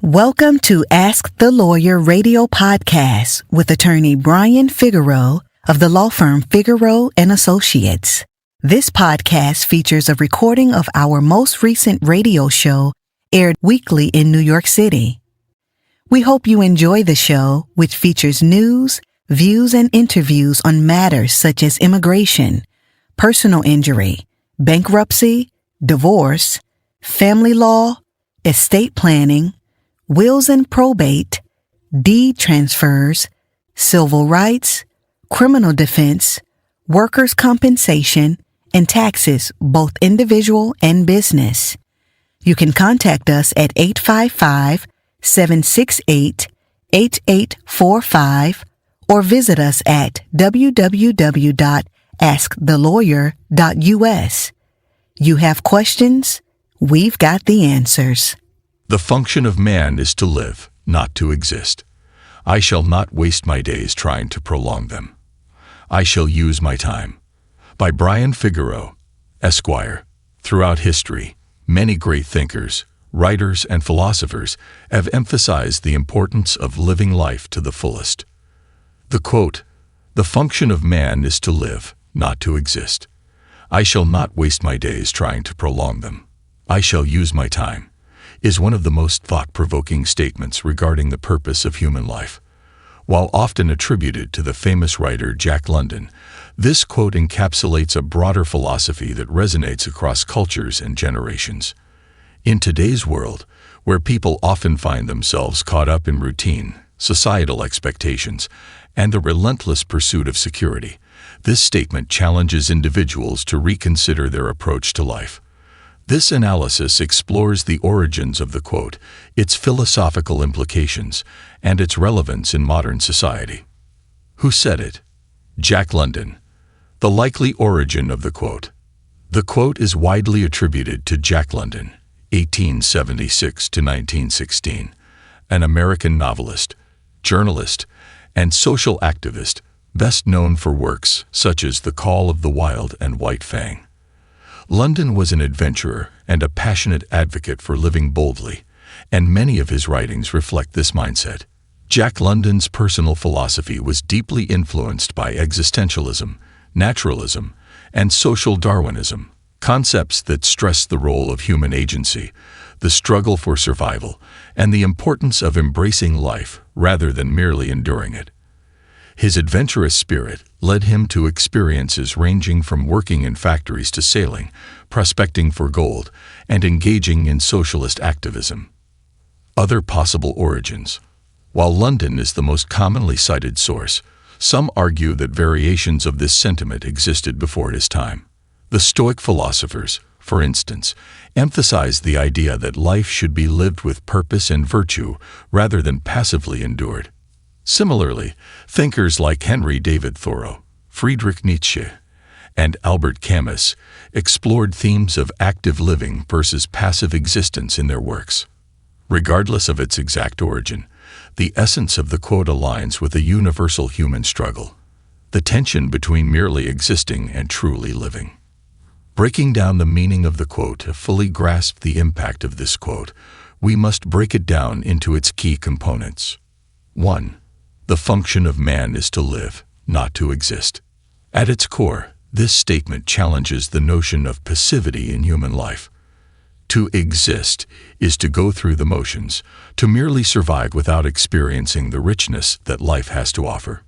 Welcome to Ask the Lawyer radio podcast with attorney Brian Figueroa of the law firm Figueroa and Associates. This podcast features a recording of our most recent radio show aired weekly in New York City. We hope you enjoy the show, which features news, views, and interviews on matters such as immigration, personal injury, bankruptcy, divorce, family law, estate planning, wills and probate, deed transfers, civil rights, criminal defense, workers' compensation, and taxes, both individual and business. You can contact us at 855-768-8845 or visit us at www.askthelawyer.us. You have questions? We've got the answers. The function of man is to live, not to exist. I shall not waste my days trying to prolong them. I shall use my time. By Brian Figueroa, Esquire. Throughout history, many great thinkers, writers, and philosophers have emphasized the importance of living life to the fullest. The quote, "The function of man is to live, not to exist. I shall not waste my days trying to prolong them. I shall use my time," is one of the most thought-provoking statements regarding the purpose of human life. While often attributed to the famous writer Jack London, this quote encapsulates a broader philosophy that resonates across cultures and generations. In today's world, where people often find themselves caught up in routine, societal expectations, and the relentless pursuit of security, this statement challenges individuals to reconsider their approach to life. This analysis explores the origins of the quote, its philosophical implications, and its relevance in modern society. Who said it? Jack London. The likely origin of the quote. The quote is widely attributed to Jack London, 1876 to 1916, an American novelist, journalist, and social activist, best known for works such as The Call of the Wild and White Fang. London was an adventurer and a passionate advocate for living boldly, and many of his writings reflect this mindset. Jack London's personal philosophy was deeply influenced by existentialism, naturalism, and social Darwinism, concepts that stress the role of human agency, the struggle for survival, and the importance of embracing life rather than merely enduring it. His adventurous spirit led him to experiences ranging from working in factories to sailing, prospecting for gold, and engaging in socialist activism. Other possible origins. While London is the most commonly cited source, some argue that variations of this sentiment existed before his time. The Stoic philosophers, for instance, emphasized the idea that life should be lived with purpose and virtue rather than passively endured. Similarly, thinkers like Henry David Thoreau, Friedrich Nietzsche, and Albert Camus explored themes of active living versus passive existence in their works. Regardless of its exact origin, the essence of the quote aligns with a universal human struggle, the tension between merely existing and truly living. Breaking down the meaning of the quote to fully grasp the impact of this quote, we must break it down into its key components. 1. The function of man is to live, not to exist. At its core, this statement challenges the notion of passivity in human life. To exist is to go through the motions, to merely survive without experiencing the richness that life has to offer.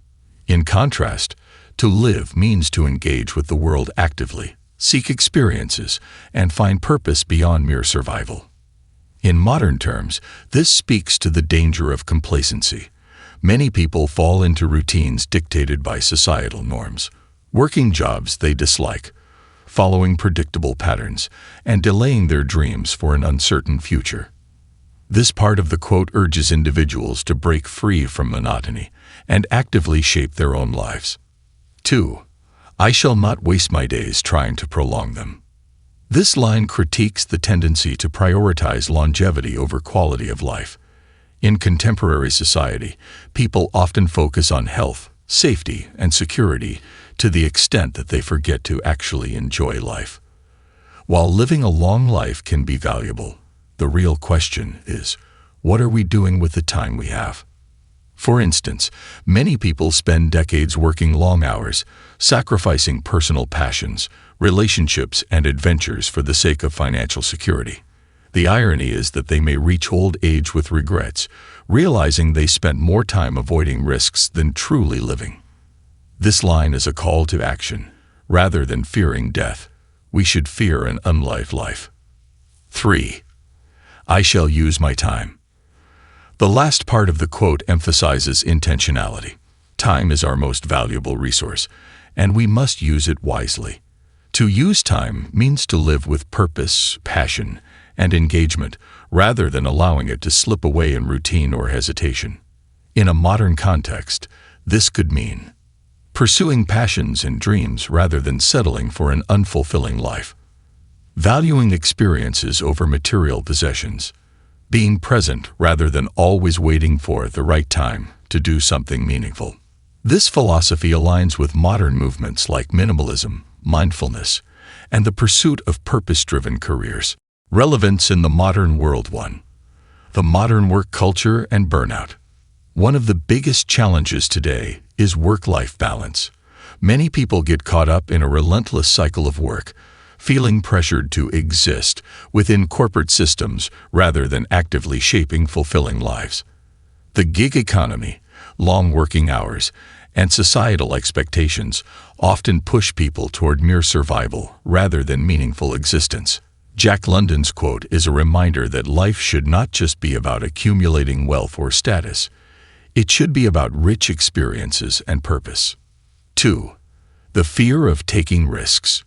In contrast, to live means to engage with the world actively, seek experiences, and find purpose beyond mere survival. In modern terms, this speaks to the danger of complacency. Many people fall into routines dictated by societal norms, working jobs they dislike, following predictable patterns, and delaying their dreams for an uncertain future. This part of the quote urges individuals to break free from monotony and actively shape their own lives. 2. I shall not waste my days trying to prolong them. This line critiques the tendency to prioritize longevity over quality of life. In contemporary society, people often focus on health, safety, and security to the extent that they forget to actually enjoy life. While living a long life can be valuable, the real question is, What are we doing with the time we have? For instance, many people spend decades working long hours, sacrificing personal passions, relationships, and adventures for the sake of financial security. The irony is that they may reach old age with regrets, realizing they spent more time avoiding risks than truly living. This line is a call to action. Rather than fearing death, we should fear an unlived life. 3. I shall use my time. The last part of the quote emphasizes intentionality. Time is our most valuable resource, and we must use it wisely. To use time means to live with purpose, passion, and engagement, rather than allowing it to slip away in routine or hesitation. In a modern context, this could mean pursuing passions and dreams rather than settling for an unfulfilling life, valuing experiences over material possessions, being present rather than always waiting for the right time to do something meaningful. This philosophy aligns with modern movements like minimalism, mindfulness, and the pursuit of purpose-driven careers. Relevance in the modern world. 1. The modern work culture and burnout. One of the biggest challenges today is work-life balance. Many people get caught up in a relentless cycle of work, feeling pressured to exist within corporate systems rather than actively shaping fulfilling lives. The gig economy, long working hours, and societal expectations often push people toward mere survival rather than meaningful existence. Jack London's quote is a reminder that life should not just be about accumulating wealth or status. It should be about rich experiences and purpose. 2. The fear of taking risks.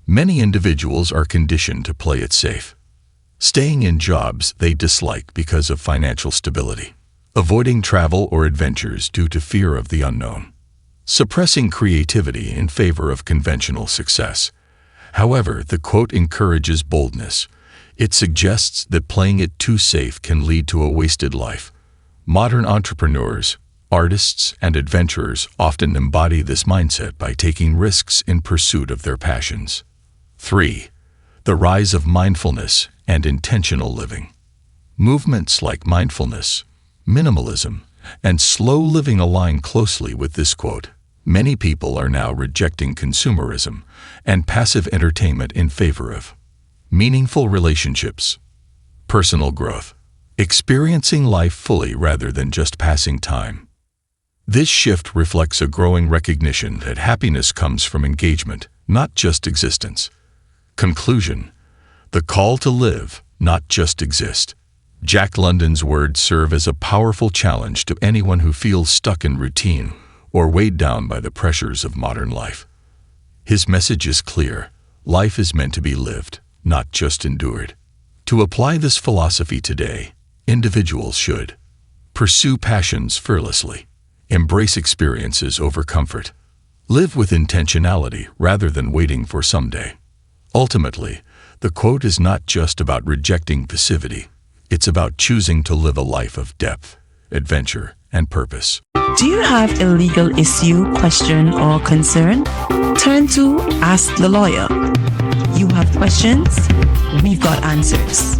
Many individuals are conditioned to play it safe, staying in jobs they dislike because of financial stability, avoiding travel or adventures due to fear of the unknown, suppressing creativity in favor of conventional success. However, the quote encourages boldness. It suggests that playing it too safe can lead to a wasted life. Modern entrepreneurs, artists, and adventurers often embody this mindset by taking risks in pursuit of their passions. 3. The rise of mindfulness and intentional living. Movements like mindfulness, minimalism, and slow living align closely with this quote. Many people are now rejecting consumerism and passive entertainment in favor of meaningful relationships, personal growth, experiencing life fully rather than just passing time. This shift reflects a growing recognition that happiness comes from engagement, not just existence. Conclusion: the call to live, not just exist. Jack London's words serve as a powerful challenge to anyone who feels stuck in routine or weighed down by the pressures of modern life. His message is clear: life is meant to be lived, not just endured. To apply this philosophy today, individuals should pursue passions fearlessly, embrace experiences over comfort, live with intentionality rather than waiting for someday. Ultimately, the quote is not just about rejecting passivity. It's about choosing to live a life of depth, adventure, and purpose. Do you have a legal issue, question, or concern? Turn to Ask the Lawyer. You have questions? We've got answers.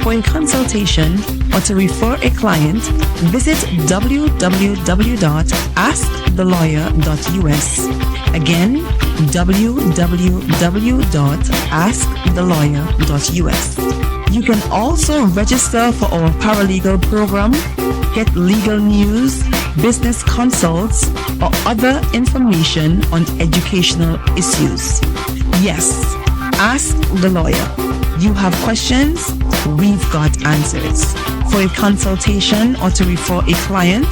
For a consultation or to refer a client, visit www.askthelawyer.us. Again, www.askthelawyer.us. You can also register for our paralegal program, get legal news, business consults, or other information on educational issues. Yes, ask the lawyer. You have questions? We've got answers. For a consultation or to refer a client,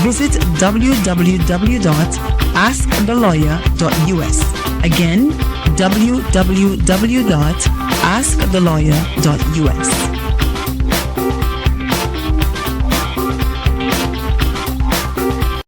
visit www.askthelawyer.us. Again, www.askthelawyer.us.